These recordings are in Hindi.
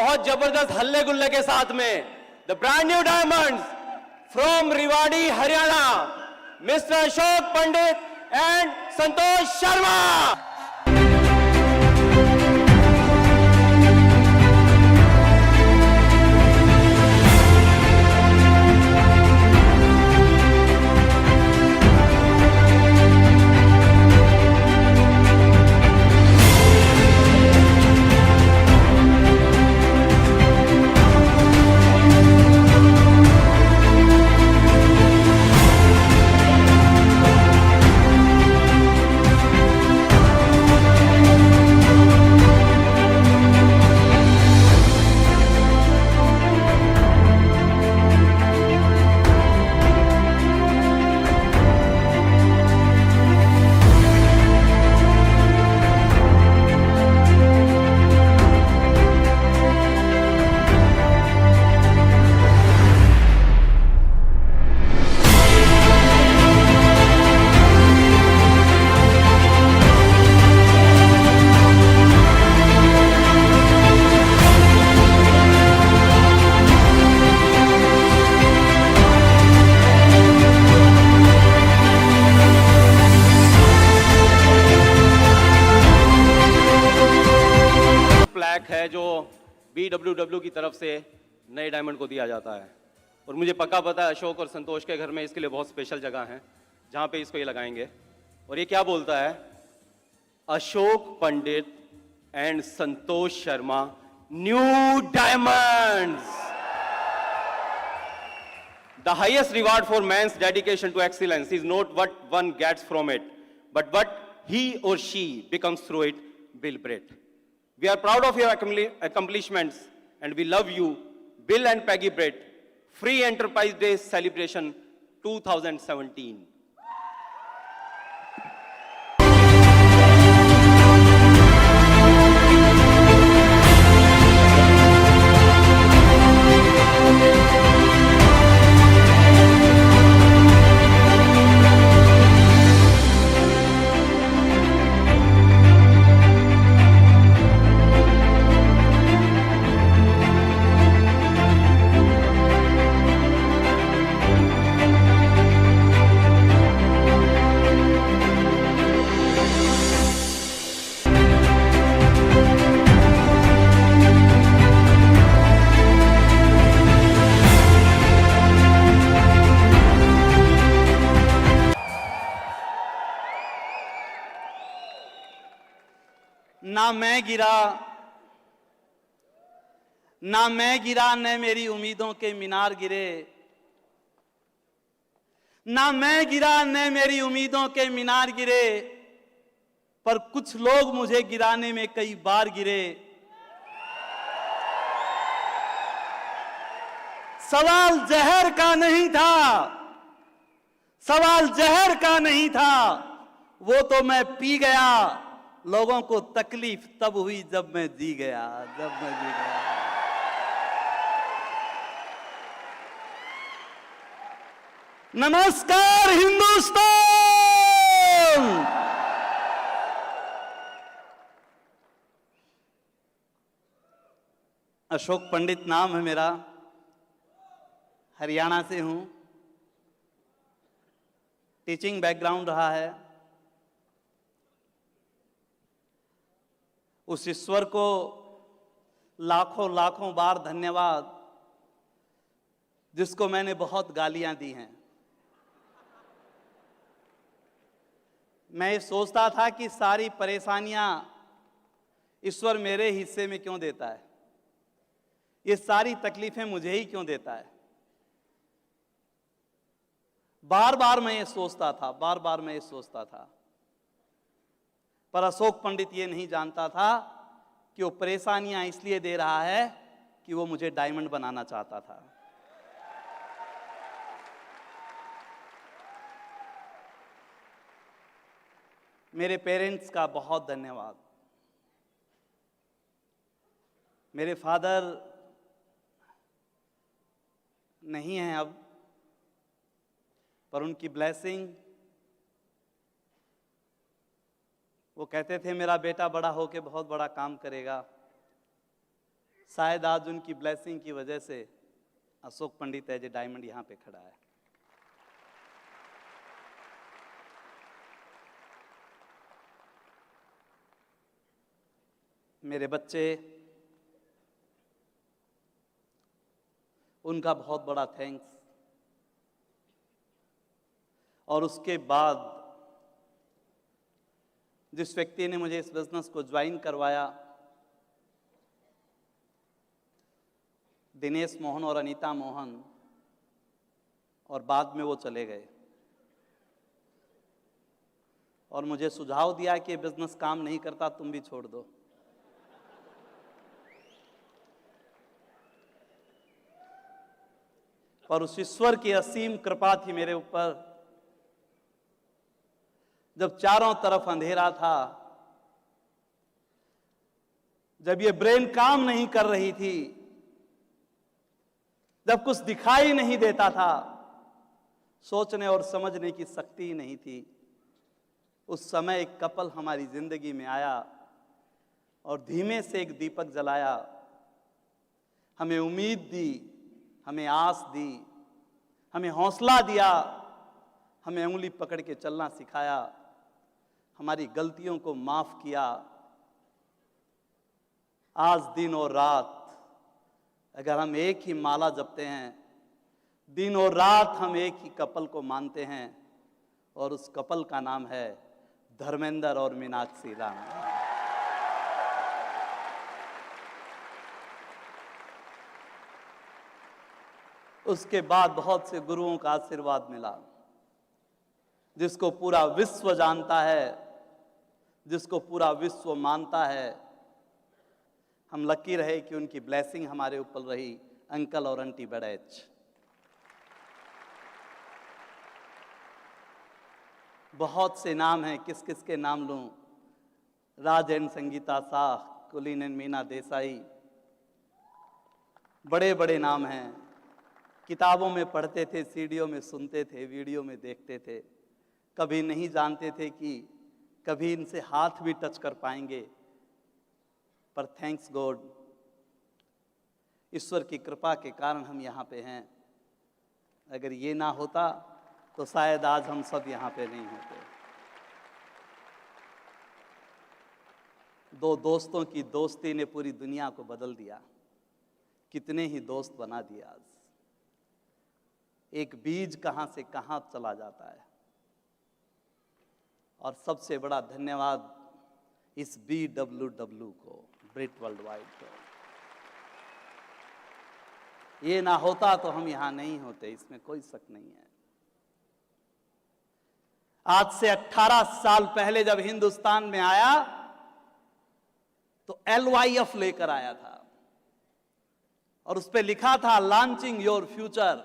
बहुत जबरदस्त हल्ले गुल्ले के साथ में the brand new diamonds from Rewari Haryana, mister Ashok Pandit and Santosh Sharma. है जो BWW की तरफ से नए डायमंड को दिया जाता है और मुझे पक्का पता है अशोक और संतोष के घर में इसके लिए बहुत स्पेशल जगह है जहां पे इसको ये लगाएंगे। और ये क्या बोलता है, Ashok Pandit and Santosh Sharma new diamonds, the highest reward for man's dedication to excellence is not what one gets from it but what he or she becomes through it Bill Brett. We are proud of your accomplishments and we love you, Bill and Peggy Brett. Free Enterprise Day Celebration 2017. ना मैं गिरा न मेरी उम्मीदों के मीनार गिरे, ना मैं गिरा न मेरी उम्मीदों के मीनार गिरे, पर कुछ लोग मुझे गिराने में कई बार गिरे। सवाल जहर का नहीं था, सवाल जहर का नहीं था, वो तो मैं पी गया। लोगों को तकलीफ तब हुई जब मैं जी गया, जब मैं जी गया। नमस्कार हिंदुस्तान। अशोक पंडित नाम है मेरा, हरियाणा से हूं, टीचिंग बैकग्राउंड रहा है। उस ईश्वर को लाखों लाखों बार धन्यवाद जिसको मैंने बहुत गालियां दी हैं। मैं ये सोचता था कि सारी परेशानियां ईश्वर मेरे हिस्से में क्यों देता है, ये सारी तकलीफें मुझे ही क्यों देता है। बार बार मैं ये सोचता था, बार बार मैं ये सोचता था। पर अशोक पंडित ये नहीं जानता था कि वो परेशानियां इसलिए दे रहा है कि वो मुझे डायमंड बनाना चाहता था। मेरे पेरेंट्स का बहुत धन्यवाद। मेरे फादर नहीं हैं अब, पर उनकी ब्लेसिंग, वो कहते थे मेरा बेटा बड़ा होके बहुत बड़ा काम करेगा। शायद आज उनकी ब्लेसिंग की वजह से Ashok Pandit as a diamond यहां पे खड़ा है। मेरे बच्चे, उनका बहुत बड़ा थैंक्स। और उसके बाद जिस व्यक्ति ने मुझे इस बिजनेस को ज्वाइन करवाया, दिनेश मोहन और अनीता मोहन, और बाद में वो चले गए और मुझे सुझाव दिया कि बिजनेस काम नहीं करता, तुम भी छोड़ दो। पर उस ईश्वर की असीम कृपा थी मेरे ऊपर, जब चारों तरफ अंधेरा था, जब ये ब्रेन काम नहीं कर रही थी, जब कुछ दिखाई नहीं देता था, सोचने और समझने की शक्ति ही नहीं थी, उस समय एक कपल हमारी जिंदगी में आया और धीमे से एक दीपक जलाया, हमें उम्मीद दी, हमें आस दी, हमें हौसला दिया, हमें उंगली पकड़ के चलना सिखाया, हमारी गलतियों को माफ किया। आज दिन और रात अगर हम एक ही माला जपते हैं, दिन और रात हम एक ही कपल को मानते हैं, और उस कपल का नाम है धर्मेंद्र और मीनाक्षी राम। उसके बाद बहुत से गुरुओं का आशीर्वाद मिला, जिसको पूरा विश्व जानता है, जिसको पूरा विश्व मानता है। हम लकी रहे कि उनकी ब्लेसिंग हमारे ऊपर रही, अंकल और आंटी बड़ैच। बहुत से नाम हैं, किस किस के नाम लूं? राज एंड संगीता शाह, कुलीन एंड मीना देसाई, बड़े बड़े नाम हैं। किताबों में पढ़ते थे, सीडीओ में सुनते थे, वीडियो में देखते थे, कभी नहीं जानते थे कि कभी इनसे हाथ भी टच कर पाएंगे। पर थैंक्स गॉड, ईश्वर की कृपा के कारण हम यहाँ पे हैं। अगर ये ना होता तो शायद आज हम सब यहाँ पे नहीं होते। दो दोस्तों की दोस्ती ने पूरी दुनिया को बदल दिया। कितने ही दोस्त बना दिए आज। एक बीज कहां से कहां चला जाता है। और सबसे बड़ा धन्यवाद इस BWW को, ब्रिट वर्ल्ड वाइड को। ये ना होता तो हम यहां नहीं होते, इसमें कोई शक नहीं है। आज से 18 साल पहले जब हिंदुस्तान में आया तो LYF लेकर आया था और उस पर लिखा था लॉन्चिंग योर फ्यूचर,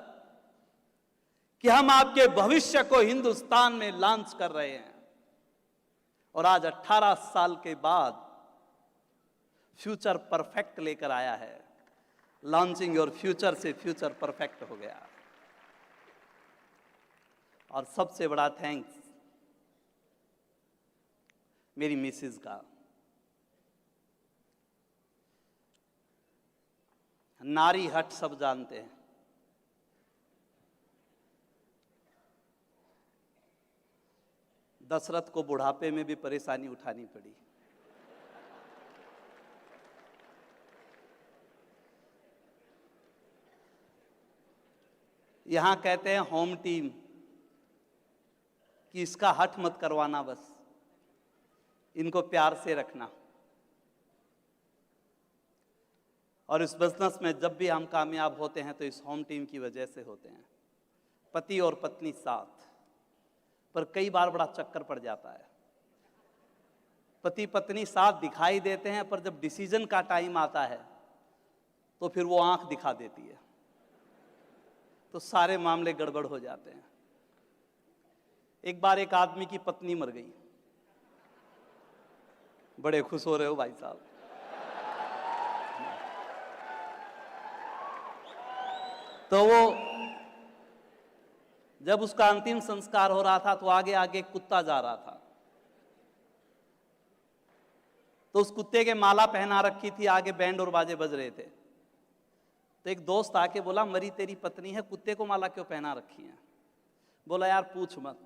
कि हम आपके भविष्य को हिंदुस्तान में लॉन्च कर रहे हैं। और आज 18 साल के बाद फ्यूचर परफेक्ट लेकर आया है। लॉन्चिंग योर फ्यूचर से फ्यूचर परफेक्ट हो गया। और सबसे बड़ा थैंक्स मेरी मिसेज का। नारी हट सब जानते हैं। दशरथ को बुढ़ापे में भी परेशानी उठानी पड़ी। यहां कहते हैं होम टीम कि इसका हठ मत करवाना, बस इनको प्यार से रखना। और इस बिजनेस में जब भी हम कामयाब होते हैं तो इस होम टीम की वजह से होते हैं। पति और पत्नी साथ, पर कई बार बड़ा चक्कर पड़ जाता है। पति पत्नी साथ दिखाई देते हैं, पर जब डिसीजन का टाइम आता है तो फिर वो आंख दिखा देती है, तो सारे मामले गड़बड़ हो जाते हैं। एक बार एक आदमी की पत्नी मर गई। बड़े खुश हो रहे हो भाई साहब। तो वो जब उसका अंतिम संस्कार हो रहा था तो आगे आगे कुत्ता जा रहा था। तो उस कुत्ते के माला पहना रखी थी, आगे बैंड और बाजे बज रहे थे। तो एक दोस्त आके बोला, मरी तेरी पत्नी है, कुत्ते को माला क्यों पहना रखी है? बोला यार पूछ मत।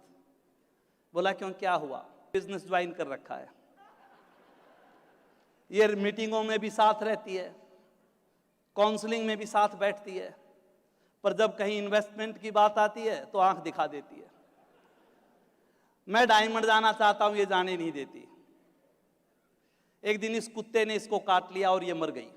बोला क्यों, क्या हुआ? बिजनेस ज्वाइन कर रखा है, ये मीटिंगों में भी साथ रहती है, काउंसलिंग में भी साथ बैठती है, पर जब कहीं इन्वेस्टमेंट की बात आती है तो आंख दिखा देती है। मैं डायमंड जाना चाहता हूं, ये जाने नहीं देती। एक दिन इस कुत्ते ने इसको काट लिया और ये मर गई।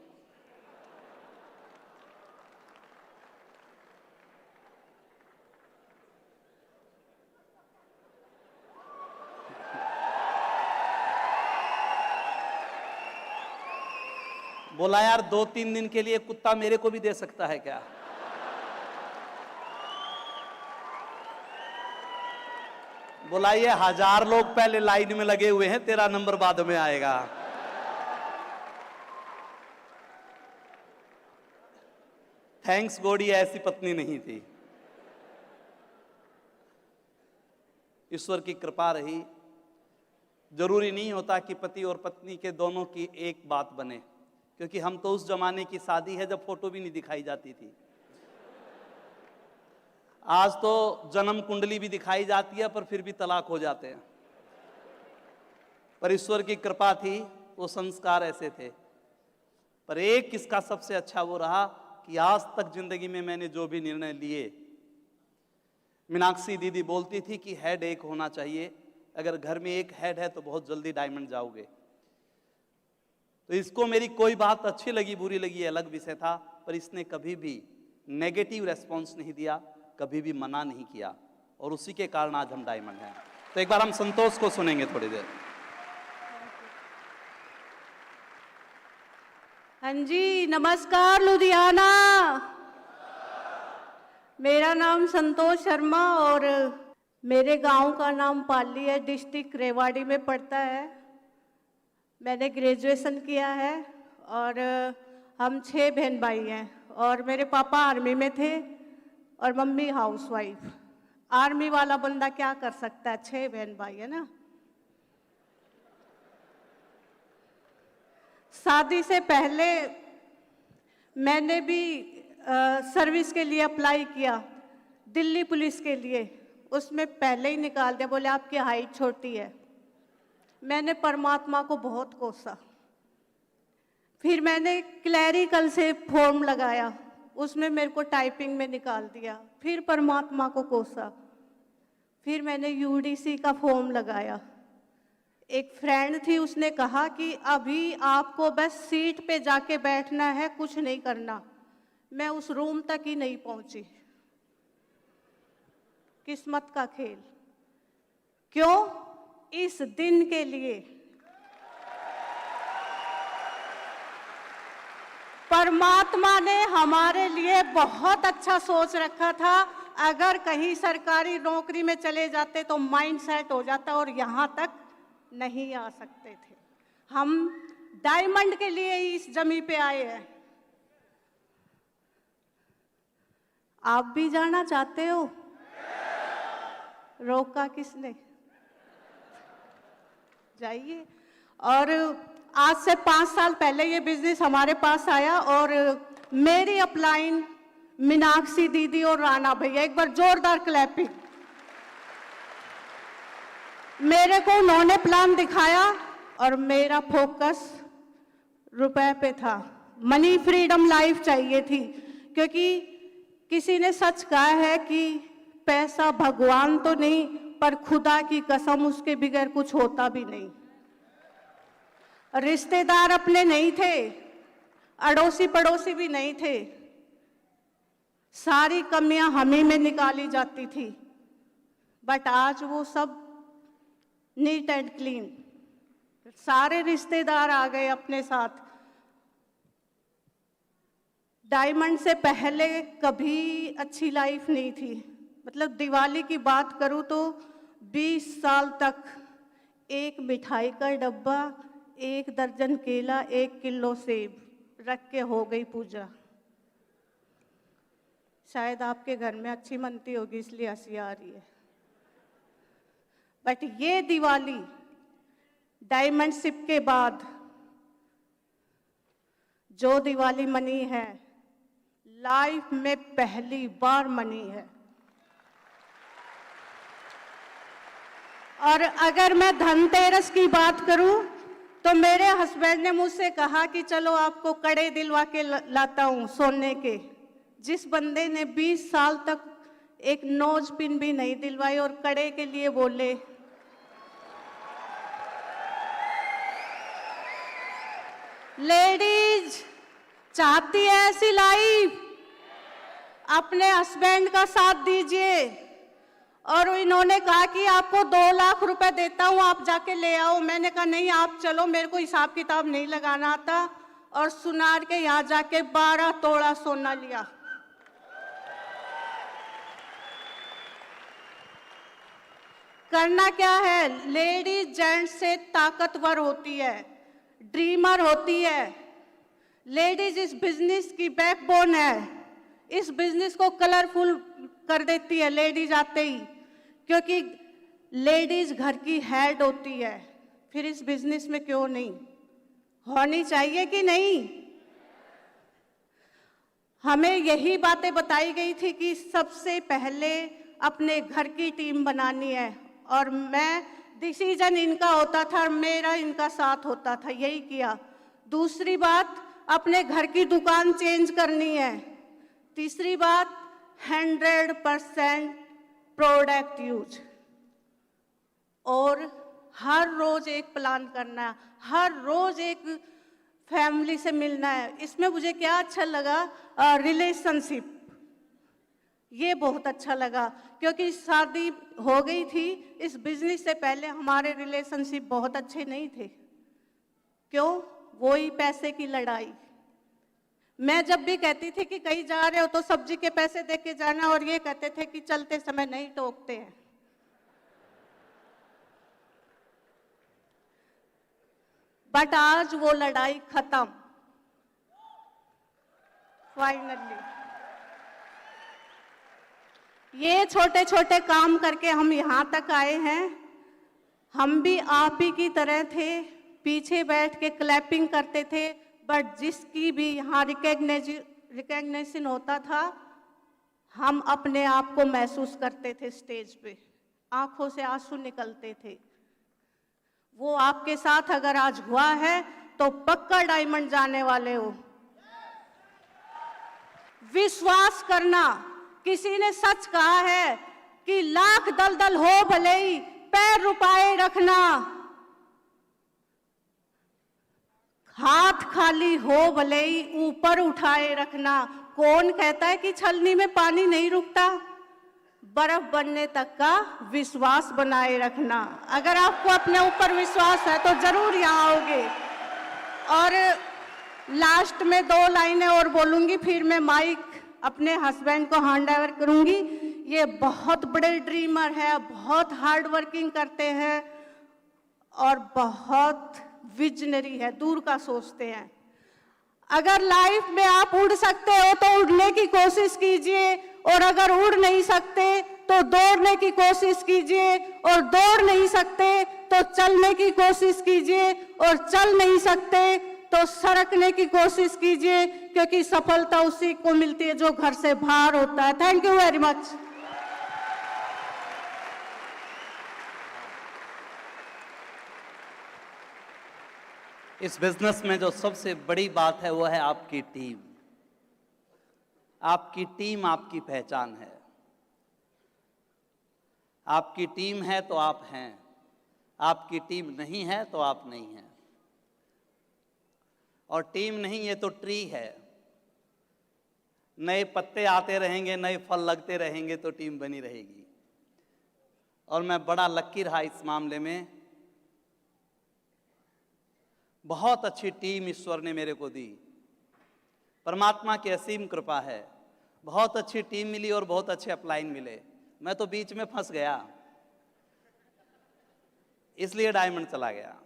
बोला यार 2-3 दिन के लिए कुत्ता मेरे को भी दे सकता है क्या? बोला ये 1000 लोग पहले लाइन में लगे हुए हैं, तेरा नंबर बाद में आएगा। थैंक्स गॉड ये ऐसी पत्नी नहीं थी, ईश्वर की कृपा रही। जरूरी नहीं होता कि पति और पत्नी के दोनों की एक बात बने, क्योंकि हम तो उस जमाने की शादी है जब फोटो भी नहीं दिखाई जाती थी। आज तो जन्म कुंडली भी दिखाई जाती है, पर फिर भी तलाक हो जाते हैं। पर ईश्वर की कृपा थी, वो संस्कार ऐसे थे। पर एक किसका सबसे अच्छा वो रहा कि आज तक जिंदगी में मैंने जो भी निर्णय लिए, मीनाक्षी दीदी बोलती थी कि हेड एक होना चाहिए, अगर घर में एक हेड है तो बहुत जल्दी डायमंड जाओगे। तो इसको मेरी कोई बात अच्छी लगी बुरी लगी अलग विषय था, पर इसने कभी भी नेगेटिव रेस्पॉन्स नहीं दिया, कभी भी मना नहीं किया, और उसी के कारण आज हम डायमंड हैं। तो एक बार हम संतोष को सुनेंगे थोड़ी देर। हाँ जी, नमस्कार लुधियाना। मेरा नाम संतोष शर्मा और मेरे गांव का नाम पाली है, डिस्ट्रिक्ट रेवाड़ी में पड़ता है। मैंने ग्रेजुएशन किया है और हम 6 बहन भाई हैं, और मेरे पापा आर्मी में थे और मम्मी हाउसवाइफ। आर्मी वाला बंदा क्या कर सकता है, 6 बहन भाई है ना। शादी से पहले मैंने भी सर्विस के लिए अप्लाई किया, दिल्ली पुलिस के लिए। उसमें पहले ही निकाल दिया, बोले आपकी हाइट छोटी है। मैंने परमात्मा को बहुत कोसा। फिर मैंने क्लैरिकल से फॉर्म लगाया, उसमें मेरे को टाइपिंग में निकाल दिया। फिर परमात्मा को कोसा। फिर मैंने यूडीसी का फॉर्म लगाया। एक फ्रेंड थी, उसने कहा कि अभी आपको बस सीट पे जाके बैठना है, कुछ नहीं करना। मैं उस रूम तक ही नहीं पहुंची। किस्मत का खेल। क्यों? इस दिन के लिए। परमात्मा ने हमारे लिए बहुत अच्छा सोच रखा था। अगर कहीं सरकारी नौकरी में चले जाते तो माइंड सेट हो जाता और यहाँ तक नहीं आ सकते थे। हम डायमंड के लिए ही इस जमी पे आए हैं। आप भी जाना चाहते हो? रोका किसने? जाइए। और आज से 5 साल पहले ये बिजनेस हमारे पास आया और मेरी अपलाइन मीनाक्षी दीदी और राणा भैया, एक बार जोरदार क्लैपिंग। मेरे को उन्होंने प्लान दिखाया और मेरा फोकस रुपए पे था। मनी फ्रीडम लाइफ चाहिए थी, क्योंकि किसी ने सच कहा है कि पैसा भगवान तो नहीं, पर खुदा की कसम उसके बगैर कुछ होता भी नहीं। रिश्तेदार अपने नहीं थे, अड़ोसी पड़ोसी भी नहीं थे। सारी कमियां हम ही में निकाली जाती थी। बट आज वो सब नीट एंड क्लीन। सारे रिश्तेदार आ गए अपने साथ। डायमंड से पहले कभी अच्छी लाइफ नहीं थी। मतलब दिवाली की बात करूं तो 20 साल तक एक मिठाई का डब्बा, 1 दर्जन केला, 1 किलो सेब रख के हो गई पूजा। शायद आपके घर में अच्छी मनती होगी इसलिए हंसी आ रही है। बट ये दिवाली डायमंडशिप के बाद जो दिवाली मनी है, लाइफ में पहली बार मनी है। और अगर मैं धनतेरस की बात करूं तो मेरे हस्बैंड ने मुझसे कहा कि चलो आपको कड़े दिलवा के लाता हूं सोने के। जिस बंदे ने 20 साल तक एक नोज पिन भी नहीं दिलवाई और कड़े के लिए बोले। लेडीज चाहती है ऐसी लाइफ, अपने हस्बैंड का साथ दीजिए। और इन्होंने कहा कि आपको 2 लाख रुपए देता हूं, आप जाके ले आओ। मैंने कहा नहीं, आप चलो, मेरे को हिसाब किताब नहीं लगाना आता। और सुनार के यहाँ जाके 12 तोला सोना लिया। करना क्या है, लेडीज जेंट्स से ताकतवर होती है, ड्रीमर होती है। लेडीज इस बिजनेस की बैकबोन है। इस बिजनेस को कलरफुल कर देती है लेडीज आते ही, क्योंकि लेडीज घर की हेड होती है। फिर इस बिजनेस में क्यों नहीं होनी चाहिए कि नहीं? हमें यही बातें बताई गई थी कि सबसे पहले अपने घर की टीम बनानी है। और मैं, डिसीजन इनका होता था और मेरा इनका साथ होता था, यही किया। दूसरी बात, अपने घर की दुकान चेंज करनी है। तीसरी बात, 100% प्रोडक्ट यूज। और हर रोज एक प्लान करना है, हर रोज एक फैमिली से मिलना है। इसमें मुझे क्या अच्छा लगा, रिलेशनशिप, ये बहुत अच्छा लगा। क्योंकि शादी हो गई थी, इस बिजनेस से पहले हमारे रिलेशनशिप बहुत अच्छे नहीं थे। क्यों? वही पैसे की लड़ाई। मैं जब भी कहती थी कि कहीं जा रहे हो तो सब्जी के पैसे दे के जाना, और ये कहते थे कि चलते समय नहीं टोकते हैं। बट आज वो लड़ाई खत्म, फाइनली। ये छोटे छोटे काम करके हम यहाँ तक आए हैं। हम भी आप ही की तरह थे, पीछे बैठ के क्लैपिंग करते थे। बट जिसकी भी यहाँ रिकग्निशन होता था, हम अपने आप को महसूस करते थे स्टेज पे, आंखों से आंसू निकलते थे। वो आपके साथ अगर आज हुआ है तो पक्का डायमंड जाने वाले हो। विश्वास करना, किसी ने सच कहा है कि लाख दलदल हो भले ही पैर रुपाए रखना, हाथ खाली हो भले ही ऊपर उठाए रखना। कौन कहता है कि छलनी में पानी नहीं रुकता? बर्फ बनने तक का विश्वास बनाए रखना। अगर आपको अपने ऊपर विश्वास है तो जरूर यहाँ आओगे। और लास्ट में 2 लाइनें और बोलूंगी, फिर मैं माइक अपने हस्बैंड को हैंड ओवर करूंगी। ये बहुत बड़े ड्रीमर है, बहुत हार्ड वर्किंग करते हैं और बहुत विजनरी है, दूर का सोचते हैं। अगर लाइफ में आप उड़ सकते हो तो उड़ने की कोशिश कीजिए, और अगर उड़ नहीं सकते तो दौड़ने की कोशिश कीजिए, और दौड़ नहीं सकते तो चलने की कोशिश कीजिए, और चल नहीं सकते तो सरकने की कोशिश कीजिए, क्योंकि सफलता उसी को मिलती है जो घर से बाहर होता है। Thank you very much. इस बिजनेस में जो सबसे बड़ी बात है वो है आपकी टीम। आपकी टीम आपकी पहचान है। आपकी टीम है तो आप हैं, आपकी टीम नहीं है तो आप नहीं हैं। और टीम नहीं, ये तो ट्री है। नए पत्ते आते रहेंगे, नए फल लगते रहेंगे तो टीम बनी रहेगी। और मैं बड़ा लकी रहा इस मामले में। बहुत अच्छी टीम ईश्वर ने मेरे को दी, परमात्मा की असीम कृपा है। बहुत अच्छी टीम मिली और बहुत अच्छे अपलाइन मिले। मैं तो बीच में फंस गया, इसलिए डायमंड चला गया।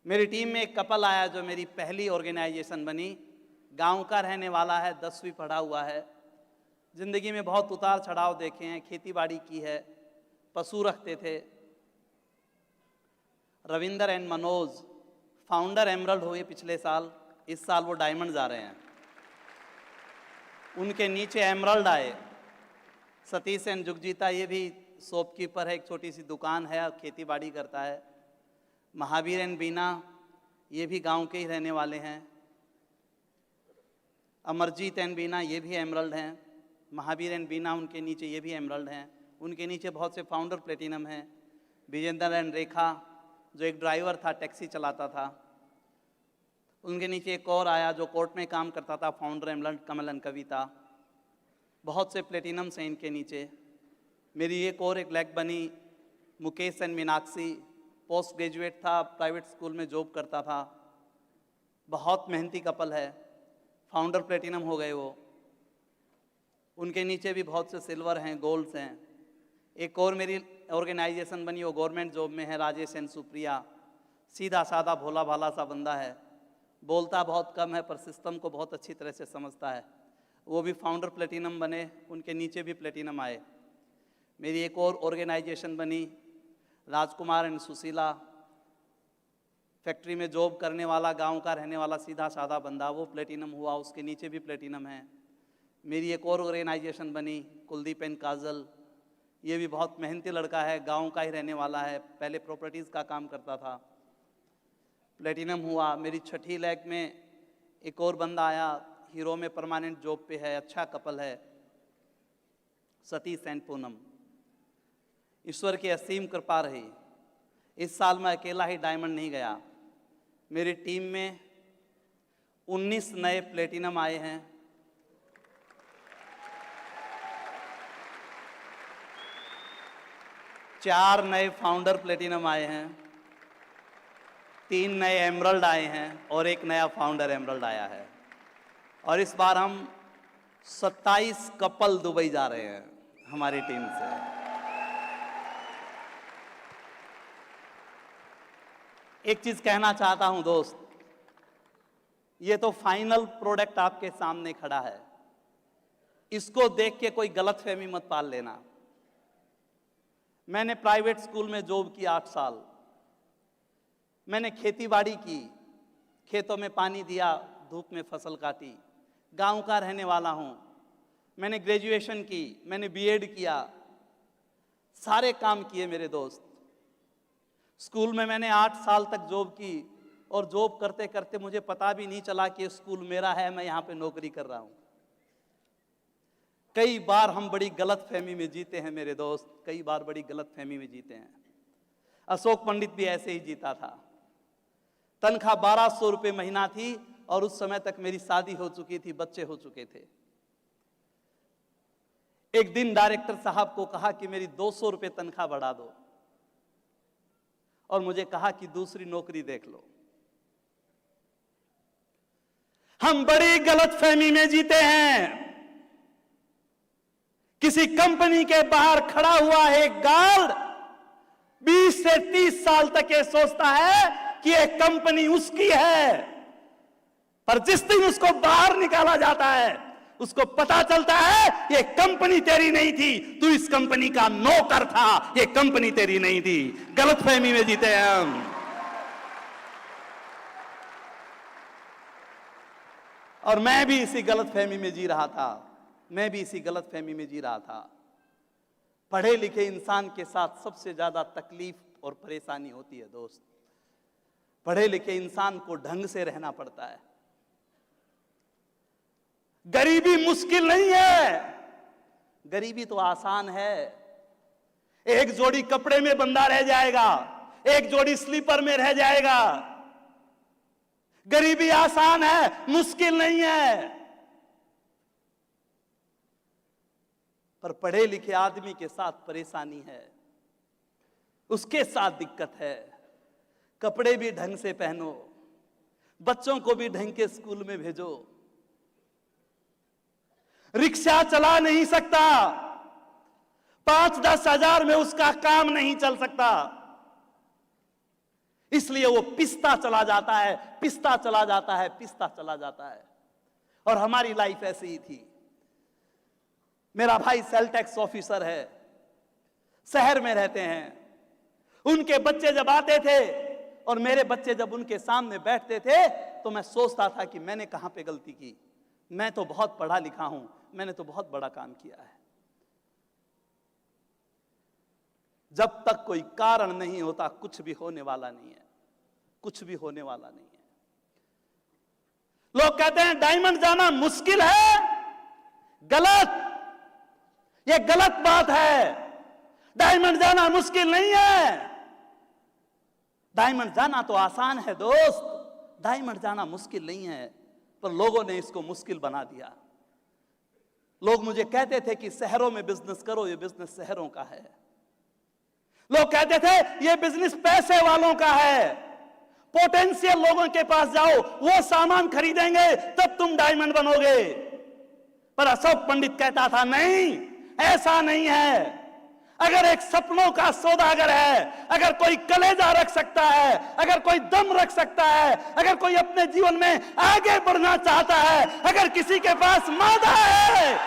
मेरी टीम में एक कपल आया जो मेरी पहली ऑर्गेनाइजेशन बनी। गांव का रहने वाला है, 10वीं पढ़ा हुआ है। जिंदगी में बहुत उतार चढ़ाव देखे हैं, खेती बाड़ी की है, पशु रखते थे। Ravinder and Manoj founder emerald हुए पिछले साल, इस साल वो डायमंड जा रहे हैं। उनके नीचे एमरल्ड आए। सतीश एंड जुगजीता, ये भी शॉपकीपर है, एक छोटी सी दुकान है और खेती बाड़ी करता है। महावीर एंड बीना, ये भी गांव के ही रहने वाले हैं। अमरजीत एंड बीना, ये भी एमरल्ड हैं। महावीर एंड बीना, उनके नीचे ये भी एमरल्ड हैं। उनके नीचे बहुत से फाउंडर प्लेटिनम हैं। विजेंद्र एंड रेखा, जो एक ड्राइवर था, टैक्सी चलाता था, उनके नीचे एक और आया जो कोर्ट में काम करता था, फाउंडर एमरल्ड, कमल एंड कविता। बहुत से प्लेटिनम्स हैं इनके नीचे। मेरी एक और एक लेग बनी, Mukesh and Meenakshi, post graduate था, प्राइवेट स्कूल में जॉब करता था, बहुत मेहनती कपल है, फाउंडर प्लेटिनम हो गए वो। उनके नीचे भी बहुत से सिल्वर हैं, गोल्ड्स हैं। एक और मेरी ऑर्गेनाइजेशन बनी, वो गवर्नमेंट जॉब में है, राजेश एंड सुप्रिया। सीधा साधा भोला भाला सा बंदा है, बोलता बहुत कम है पर सिस्टम को बहुत अच्छी तरह से समझता है। वो भी फाउंडर प्लेटिनम बने, उनके नीचे भी प्लेटिनम आए। मेरी एक और ऑर्गेनाइजेशन बनी, राजकुमार एंड सुशीला, फैक्ट्री में जॉब करने वाला, गांव का रहने वाला, सीधा साधा बंदा, वो प्लेटिनम हुआ, उसके नीचे भी प्लेटिनम है। मेरी एक और ऑर्गेनाइजेशन बनी, कुलदीप एंड काजल, ये भी बहुत मेहनती लड़का है, गांव का ही रहने वाला है, पहले प्रॉपर्टीज़ का काम करता था, प्लेटिनम हुआ। मेरी छठी लेग में एक और बंदा आया, हीरो में परमानेंट जॉब पे है, अच्छा कपल है, सतीश एंड पूनम। ईश्वर की असीम कृपा रही, इस साल मैं अकेला ही डायमंड नहीं गया। मेरी टीम में 19 नए प्लेटिनम आए हैं। चार नए फाउंडर प्लेटिनम आए हैं, 3 नए एमरल्ड आए हैं और एक नया फाउंडर एमरल्ड आया है। और इस बार हम 27 कपल दुबई जा रहे हैं हमारी टीम से। एक चीज कहना चाहता हूं दोस्त, ये तो फाइनल प्रोडक्ट आपके सामने खड़ा है, इसको देख के कोई गलतफहमी मत पाल लेना। मैंने प्राइवेट स्कूल में जॉब की 8 साल, मैंने खेती बाड़ी की, खेतों में पानी दिया, धूप में फसल काटी, गांव का रहने वाला हूं। मैंने ग्रेजुएशन की, मैंने बीएड किया, सारे काम किए मेरे दोस्त। स्कूल में मैंने 8 साल तक जॉब की और जॉब करते करते मुझे पता भी नहीं चला कि स्कूल मेरा है, मैं यहाँ पे नौकरी कर रहा हूँ। कई बार हम बड़ी गलतफहमी में जीते हैं मेरे दोस्त, कई बार बड़ी गलतफहमी में जीते हैं। अशोक पंडित भी ऐसे ही जीता था। तनख्वाह 1200 रुपये महीना थी और उस समय तक मेरी शादी हो चुकी थी, बच्चे हो चुके थे। एक दिन डायरेक्टर साहब को कहा कि मेरी 200 रुपये तनख्वाह बढ़ा दो और मुझे कहा कि दूसरी नौकरी देख लो। हम बड़ी गलतफहमी में जीते हैं। किसी कंपनी के बाहर खड़ा हुआ है एक गार्ड, 20 से 30 साल तक ये सोचता है कि ये कंपनी उसकी है, पर जिस दिन उसको बाहर निकाला जाता है उसको पता चलता है ये कंपनी तेरी नहीं थी, तू इस कंपनी का नौकर था, ये कंपनी तेरी नहीं थी। गलतफहमी में जीते हैं हम। और मैं भी इसी गलतफहमी में जी रहा था, मैं भी इसी गलतफहमी में जी रहा था। पढ़े लिखे इंसान के साथ सबसे ज्यादा तकलीफ और परेशानी होती है दोस्त। पढ़े लिखे इंसान को ढंग से रहना पड़ता है। गरीबी मुश्किल नहीं है, गरीबी तो आसान है। एक जोड़ी कपड़े में बंदा रह जाएगा, एक जोड़ी स्लीपर में रह जाएगा। गरीबी आसान है, मुश्किल नहीं है। पर पढ़े लिखे आदमी के साथ परेशानी है, उसके साथ दिक्कत है। कपड़े भी ढंग से पहनो, बच्चों को भी ढंग के स्कूल में भेजो। रिक्शा चला नहीं सकता, 5-10 हजार में उसका काम नहीं चल सकता, इसलिए वो पिसता चला जाता है, पिसता चला जाता है, पिसता चला जाता है। और हमारी लाइफ ऐसी ही थी। मेरा भाई सेल टैक्स ऑफिसर है, शहर में रहते हैं। उनके बच्चे जब आते थे और मेरे बच्चे जब उनके सामने बैठते थे तो मैं सोचता था कि मैंने कहां पे गलती की। मैं तो बहुत पढ़ा लिखा हूं, मैंने तो बहुत बड़ा काम किया है। जब तक कोई कारण नहीं होता कुछ भी होने वाला नहीं है, कुछ भी होने वाला नहीं है। लोग कहते हैं डायमंड जाना मुश्किल है, गलत, यह गलत बात है। डायमंड जाना मुश्किल नहीं है। डायमंड जाना तो आसान है दोस्त, डायमंड जाना मुश्किल नहीं है, पर लोगों ने इसको मुश्किल बना दिया। लोग मुझे कहते थे कि शहरों में बिजनेस करो, ये बिजनेस शहरों का है। लोग कहते थे ये बिजनेस पैसे वालों का है, पोटेंशियल लोगों के पास जाओ, वो सामान खरीदेंगे तब तुम डायमंड बनोगे। पर अशोक पंडित कहता था नहीं, ऐसा नहीं है। अगर एक सपनों का सौदागर है, अगर कोई कलेजा रख सकता है, अगर कोई दम रख सकता है, अगर कोई अपने जीवन में आगे बढ़ना चाहता है, अगर किसी के पास मादा है,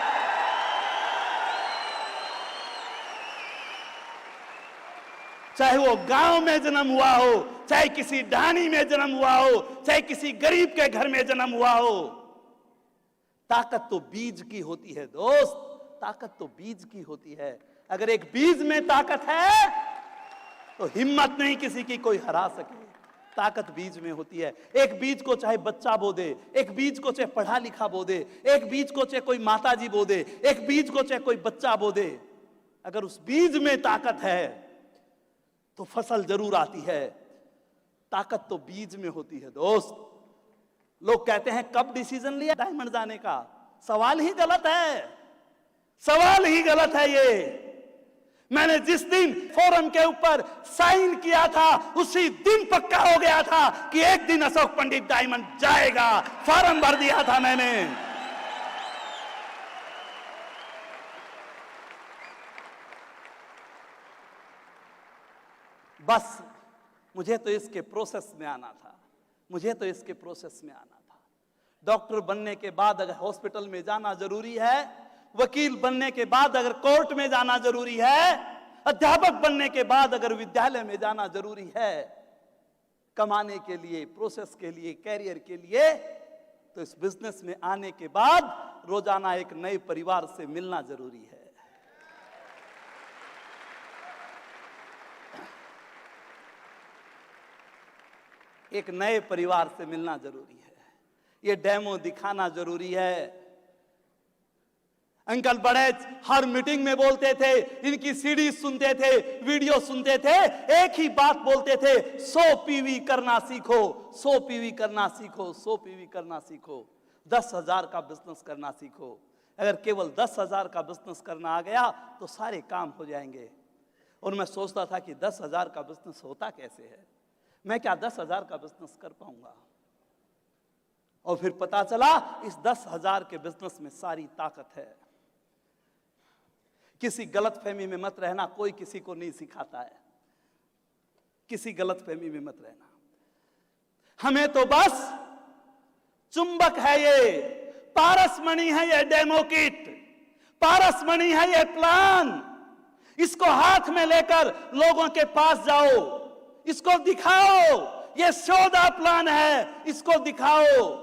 चाहे वो गांव में जन्म हुआ हो, चाहे किसी ढाणी में जन्म हुआ हो, चाहे किसी गरीब के घर में जन्म हुआ हो, ताकत तो बीज की होती है दोस्त, ताकत तो बीज की होती है। अगर एक बीज में ताकत है तो हिम्मत नहीं किसी की कोई हरा सके। ताकत बीज में होती है। एक बीज को चाहे बच्चा बो दे, एक बीज को चाहे पढ़ा लिखा बो दे, एक बीज को चाहे कोई माताजी बो दे, एक बीज को चाहे कोई बच्चा बो दे, अगर उस बीज में ताकत है तो फसल जरूर आती है। ताकत तो बीज में होती है दोस्त। लोग कहते हैं कब डिसीजन लिया डायमंड जाने का, सवाल ही गलत है, सवाल ही गलत है। ये मैंने जिस दिन फोरम के ऊपर साइन किया था उसी दिन पक्का हो गया था कि एक दिन अशोक पंडित डायमंड जाएगा। फॉर्म भर दिया था मैंने। बस मुझे तो इसके प्रोसेस में आना था, मुझे तो इसके प्रोसेस में आना था। डॉक्टर बनने के बाद अगर हॉस्पिटल में जाना जरूरी है, वकील बनने के बाद अगर कोर्ट में जाना जरूरी है, अध्यापक बनने के बाद अगर विद्यालय में जाना जरूरी है, कमाने के लिए, प्रोसेस के लिए, कैरियर के लिए, तो इस बिजनेस में आने के बाद रोजाना एक नए परिवार से मिलना जरूरी है। एक नए परिवार से मिलना जरूरी है। ये डेमो दिखाना जरूरी है। अंकल बड़े हर मीटिंग में बोलते थे, इनकी सीडी सुनते थे, वीडियो सुनते थे, एक ही बात बोलते थे, 100 पीवी करना सीखो, 100 पीवी करना सीखो, 100 पीवी करना सीखो, 10,000 का बिजनेस करना सीखो। अगर केवल 10,000 का बिजनेस करना आ गया तो सारे काम हो जाएंगे। और मैं सोचता था कि 10,000 का बिजनेस होता कैसे है, मैं क्या 10,000 का बिजनेस कर पाऊंगा। और फिर पता चला इस 10,000 के बिजनेस में सारी ताकत है। किसी गलत फहमी में मत रहना, कोई किसी को नहीं सिखाता है, किसी गलत फहमी में मत रहना। हमें तो बस चुंबक है ये, पारसमणि है ये डेमो किट, पारसमणि है ये प्लान। इसको हाथ में लेकर लोगों के पास जाओ, इसको दिखाओ, ये सौदा प्लान है, इसको दिखाओ।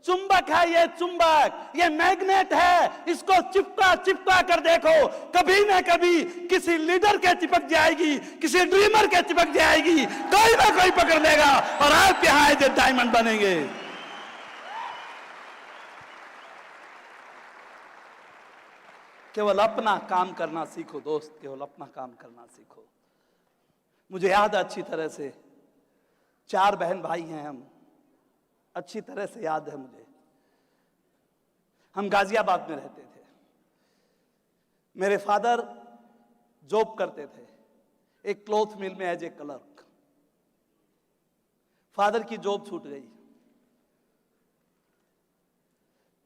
चुंबक है ये, चुंबक, ये मैग्नेट है, इसको चिपका चिपका कर देखो, कभी ना कभी किसी लीडर के चिपक जाएगी, किसी ड्रीमर के चिपक जाएगी, कोई ना कोई पकड़ लेगा और आप यहाँ जो डायमंड बनेंगे। केवल अपना काम करना सीखो दोस्त, केवल अपना काम करना सीखो। मुझे याद है अच्छी तरह से, 4 बहन भाई हैं हम, अच्छी तरह से याद है मुझे। हम गाजियाबाद में रहते थे। मेरे फादर जॉब करते थे एक क्लॉथ मिल में एज ए क्लर्क। फादर की जॉब छूट गई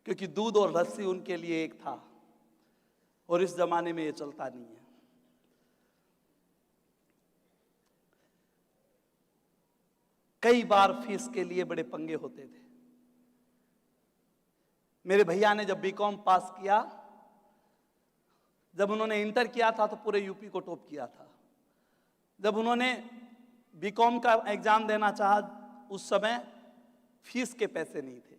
क्योंकि दूध और लस्सी उनके लिए एक था, और इस जमाने में ये चलता नहीं है। कई बार फीस के लिए बड़े पंगे होते थे। मेरे भैया ने जब बीकॉम पास किया, जब उन्होंने इंटर किया था तो पूरे यूपी को टॉप किया था। जब उन्होंने बीकॉम का एग्जाम देना चाहा, उस समय फीस के पैसे नहीं थे।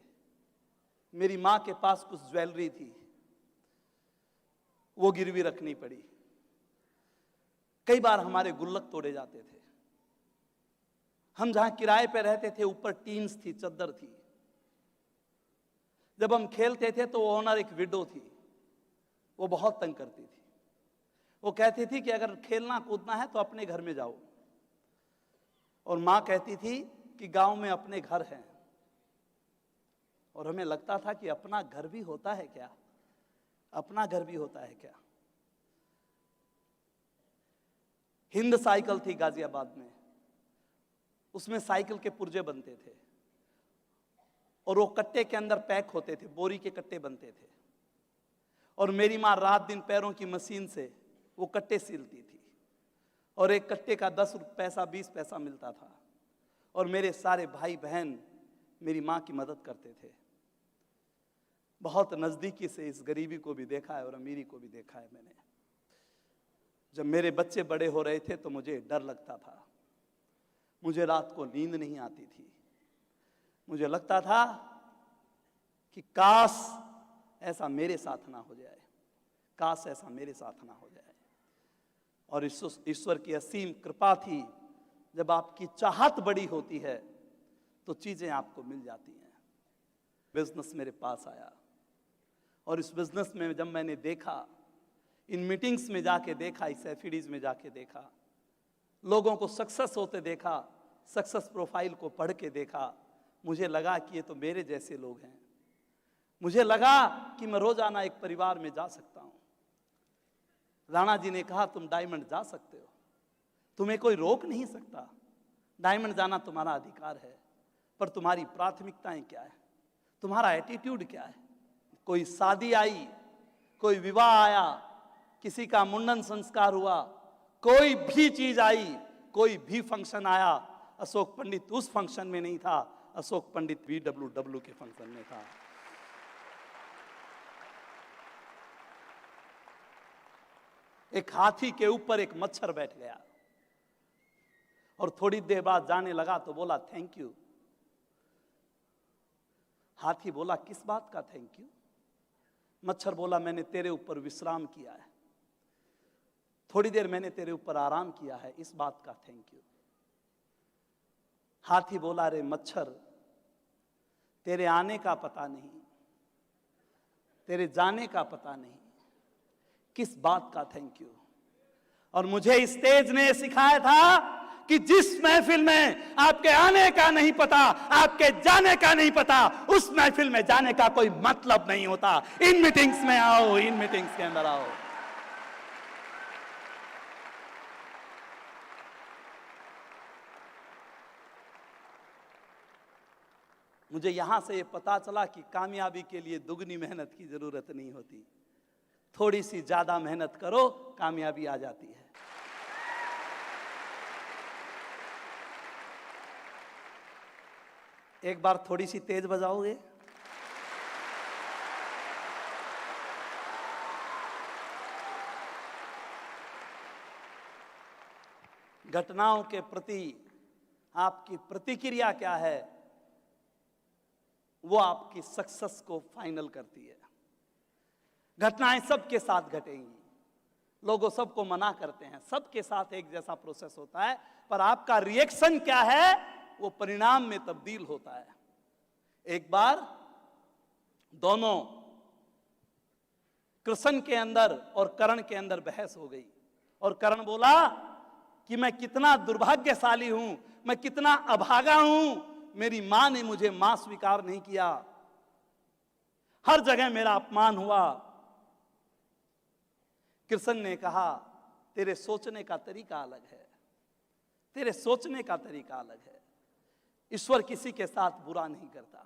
मेरी मां के पास कुछ ज्वेलरी थी, वो गिरवी रखनी पड़ी। कई बार हमारे गुल्लक तोड़े जाते थे। हम जहां किराए पे रहते थे, ऊपर टीन्स थी, चद्दर थी। जब हम खेलते थे तो ओनर एक विडो थी, वो बहुत तंग करती थी। वो कहती थी कि अगर खेलना कूदना है तो अपने घर में जाओ, और मां कहती थी कि गांव में अपने घर हैं। और हमें लगता था कि अपना घर भी होता है क्या, अपना घर भी होता है क्या। हिंद साइकिल थी गाजियाबाद में, उसमें साइकिल के पुर्जे बनते थे और वो कट्टे के अंदर पैक होते थे, बोरी के कट्टे बनते थे। और मेरी मां रात दिन पैरों की मशीन से वो कट्टे सीलती थी, और एक कट्टे का 10 पैसा 20 पैसा मिलता था। और मेरे सारे भाई बहन मेरी मां की मदद करते थे। बहुत नजदीकी से इस गरीबी को भी देखा है और अमीरी को भी देखा है मैंने। जब मेरे बच्चे बड़े हो रहे थे तो मुझे डर लगता था, मुझे रात को नींद नहीं आती थी। मुझे लगता था कि काश ऐसा मेरे साथ ना हो जाए, काश ऐसा मेरे साथ ना हो जाए। और ईश्वर की असीम कृपा थी, जब आपकी चाहत बड़ी होती है तो चीजें आपको मिल जाती हैं। बिजनेस मेरे पास आया, और इस बिजनेस में जब मैंने देखा, इन मीटिंग्स में जाके देखा, इस एफिडीज में जाके देखा, लोगों को सक्सेस होते देखा, सक्सेस प्रोफाइल को पढ़ के देखा, मुझे लगा कि ये तो मेरे जैसे लोग हैं। मुझे लगा कि मैं रोजाना एक परिवार में जा सकता हूं। राणा जी ने कहा, तुम डायमंड जा सकते हो, तुम्हें कोई रोक नहीं सकता, डायमंड जाना तुम्हारा अधिकार है, पर तुम्हारी प्राथमिकताएं क्या है, तुम्हारा एटीट्यूड क्या है। कोई शादी आई, कोई विवाह आया, किसी का मुंडन संस्कार हुआ, कोई भी चीज आई, कोई भी फंक्शन आया, अशोक पंडित उस फंक्शन में नहीं था, अशोक पंडित VWW के फंक्शन में था। एक हाथी के ऊपर एक मच्छर बैठ गया, और थोड़ी देर बाद जाने लगा तो बोला थैंक यू। हाथी बोला किस बात का थैंक यू। मच्छर बोला मैंने तेरे ऊपर विश्राम किया है, थोड़ी देर मैंने तेरे ऊपर आराम किया है, इस बात का थैंक यू। हाथी बोला रे मच्छर, तेरे आने का पता नहीं, तेरे जाने का पता नहीं, किस बात का थैंक यू। और मुझे इस स्टेज ने सिखाया था कि जिस महफिल में आपके आने का नहीं पता, आपके जाने का नहीं पता, उस महफिल में जाने का कोई मतलब नहीं होता। इन मीटिंग्स में आओ, इन मीटिंग्स के अंदर आओ। मुझे यहां से ये पता चला कि कामयाबी के लिए दुगनी मेहनत की जरूरत नहीं होती, थोड़ी सी ज्यादा मेहनत करो, कामयाबी आ जाती है। एक बार थोड़ी सी तेज बजाओगे? घटनाओं के प्रति आपकी प्रतिक्रिया क्या है, वो आपकी सक्सेस को फाइनल करती है। घटनाएं सबके साथ घटेंगी, लोगों सबको मना करते हैं, सबके साथ एक जैसा प्रोसेस होता है, पर आपका रिएक्शन क्या है वो परिणाम में तब्दील होता है। एक बार दोनों कृष्ण के अंदर और कर्ण के अंदर बहस हो गई, और कर्ण बोला कि मैं कितना दुर्भाग्यशाली हूं, मैं कितना अभागा हूं, मेरी मां ने मुझे मां स्वीकार नहीं किया, हर जगह मेरा अपमान हुआ। कृष्ण ने कहा तेरे सोचने का तरीका अलग है, तेरे सोचने का तरीका अलग है, ईश्वर किसी के साथ बुरा नहीं करता।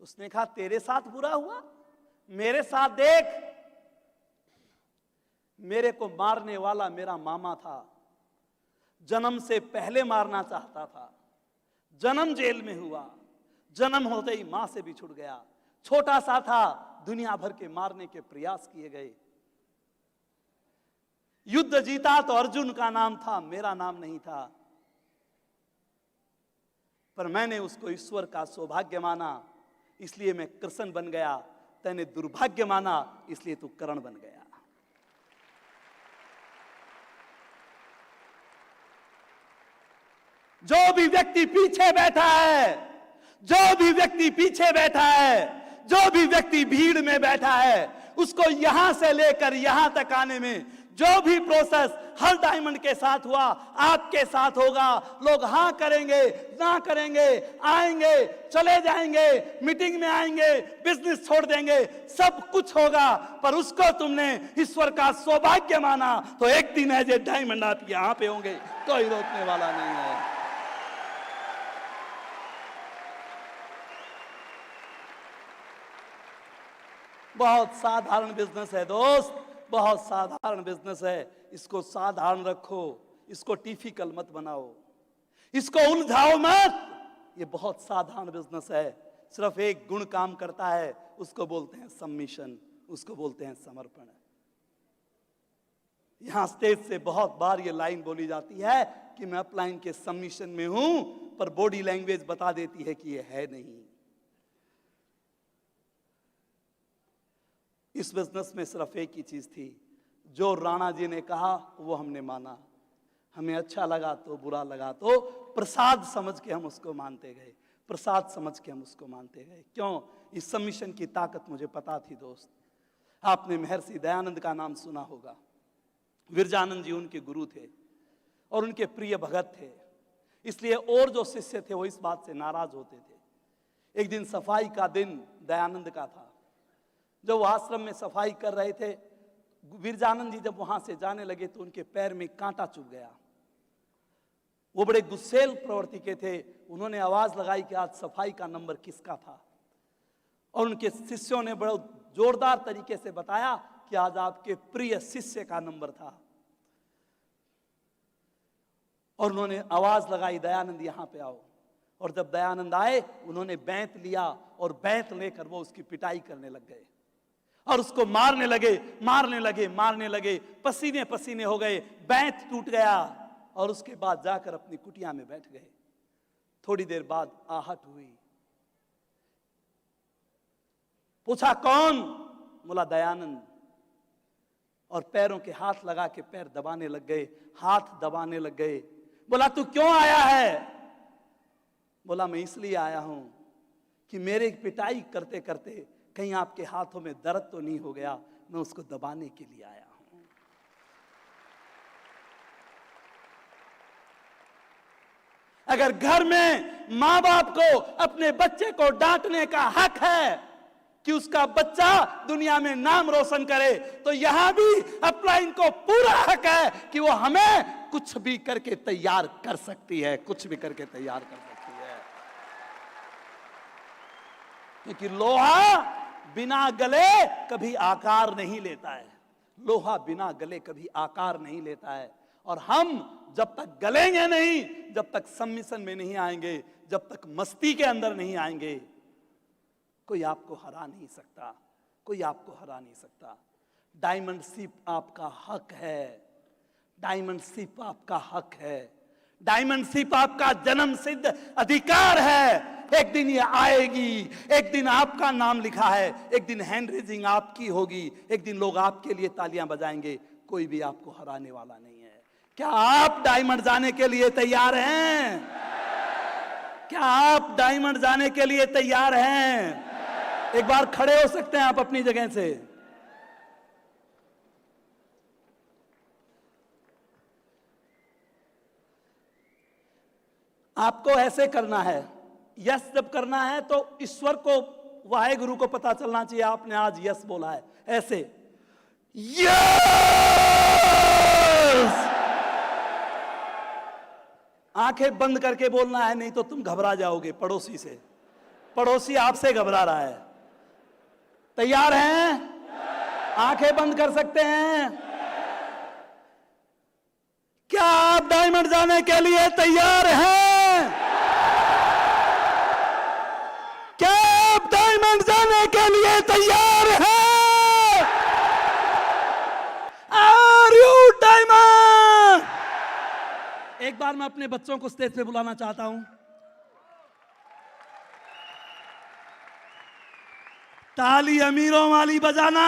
उसने कहा तेरे साथ बुरा हुआ, मेरे साथ देख, मेरे को मारने वाला मेरा मामा था, जन्म से पहले मारना चाहता था, जन्म जेल में हुआ, जन्म होते ही मां से बिछुड़ गया, छोटा सा था, दुनिया भर के मारने के प्रयास किए गए, युद्ध जीता तो अर्जुन का नाम था, मेरा नाम नहीं था। पर मैंने उसको ईश्वर का सौभाग्य माना, इसलिए मैं कृष्ण बन गया। तैने दुर्भाग्य माना, इसलिए तू करण बन गया। जो भी व्यक्ति पीछे बैठा है, जो भी व्यक्ति पीछे बैठा है, जो भी व्यक्ति भीड़ में बैठा है, उसको यहां से लेकर यहां तक आने में जो भी प्रोसेस हर डायमंड के साथ हुआ, आपके साथ होगा। लोग हां करेंगे, ना करेंगे, आएंगे, चले जाएंगे, मीटिंग में आएंगे, बिजनेस छोड़ देंगे, सब कुछ होगा। पर उसको तुमने ईश्वर का सौभाग्य माना तो एक दिन एज ए डायमंड आप यहां पे होंगे, कोई रोकने वाला नहीं है। बहुत साधारण बिजनेस है दोस्त, बहुत साधारण बिजनेस है। इसको साधारण रखो, इसको टिपिकल मत बनाओ, इसको उलझाओ मत। ये बहुत साधारण बिजनेस है। सिर्फ एक गुण काम करता है, उसको बोलते हैं सबमिशन, उसको बोलते हैं समर्पण। यहां स्टेज से बहुत बार ये लाइन बोली जाती है कि मैं अपलाइन के सबमिशन में हूं, पर बॉडी लैंग्वेज बता देती है कि ये है नहीं। इस बिजनेस में सिर्फ एक ही चीज थी, जो राणा जी ने कहा वो हमने माना। हमें अच्छा लगा तो, बुरा लगा तो, प्रसाद समझ के हम उसको मानते गए, प्रसाद समझ के हम उसको मानते गए। क्यों? इस सबमिशन की ताकत मुझे पता थी दोस्त। आपने महर्षि दयानंद का नाम सुना होगा। विरजानंद जी उनके गुरु थे और उनके प्रिय भगत थे, इसलिए और जो शिष्य थे वो इस बात से नाराज होते थे। एक दिन सफाई का दिन दयानंद का था। जब वो आश्रम में सफाई कर रहे थे, विरजानंद जी जब वहां से जाने लगे तो उनके पैर में कांटा चुभ गया। वो बड़े गुस्सेल प्रवृत्ति के थे। उन्होंने आवाज लगाई कि आज सफाई का नंबर किसका था, और उनके शिष्यों ने बड़े जोरदार तरीके से बताया कि आज आपके प्रिय शिष्य का नंबर था। और उन्होंने आवाज लगाई, दयानंद यहां पे आओ। और जब दयानंद आए, उन्होंने बैंत लिया और बैंत लेकर वो उसकी पिटाई करने लग गए और उसको मारने लगे, मारने लगे, मारने लगे। पसीने पसीने हो गए, बैंत टूट गया और उसके बाद जाकर अपनी कुटिया में बैठ गए। थोड़ी देर बाद आहट हुई। पूछा कौन? बोला दयानंद। और पैरों के हाथ लगा के पैर दबाने लग गए, हाथ दबाने लग गए। बोला तू क्यों आया है? बोला मैं इसलिए आया हूं कि मेरे पिटाई करते करते कहीं आपके हाथों में दर्द तो नहीं हो गया, मैं उसको दबाने के लिए आया हूं। अगर घर में मां बाप को अपने बच्चे को डांटने का हक है कि उसका बच्चा दुनिया में नाम रोशन करे, तो यहां भी अपलाइन को पूरा हक है कि वो हमें कुछ भी करके तैयार कर सकती है, कुछ भी करके तैयार कर सकती है। क्योंकि लोहा बिना गले कभी आकार नहीं लेता है, लोहा बिना गले कभी आकार नहीं लेता है। और हम जब तक गलेंगे नहीं, जब तक सबमिशन में नहीं आएंगे, जब तक मस्ती के अंदर नहीं आएंगे, कोई आपको हरा नहीं सकता, कोई आपको हरा नहीं सकता। डायमंडशिप आपका हक है, डायमंडशिप आपका हक है, डायमंडशिप आपका जन्म सिद्ध अधिकार है। एक दिन ये आएगी, एक दिन आपका नाम लिखा है, एक दिन हैंड रेजिंग आपकी होगी, एक दिन लोग आपके लिए तालियां बजाएंगे। कोई भी आपको हराने वाला नहीं है। क्या आप डायमंड जाने के लिए तैयार हैं? क्या आप डायमंड जाने के लिए तैयार हैं? एक बार खड़े हो सकते हैं आप अपनी जगह से? आपको ऐसे करना है। यस जब करना है तो ईश्वर को, वाहे गुरु को पता चलना चाहिए आपने आज यस बोला है। ऐसे यस। आंखें बंद करके बोलना है, नहीं तो तुम घबरा जाओगे पड़ोसी से। पड़ोसी आपसे घबरा रहा है। तैयार हैं? आंखें बंद कर सकते हैं? क्या आप डायमंड जाने के लिए तैयार हैं? क्या आप डायमंड जाने के लिए तैयार हैं? Are you diamond? एक बार मैं अपने बच्चों को स्टेज पे बुलाना चाहता हूं। ताली अमीरों वाली बजाना।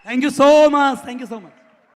Thank you so much. Thank you so much.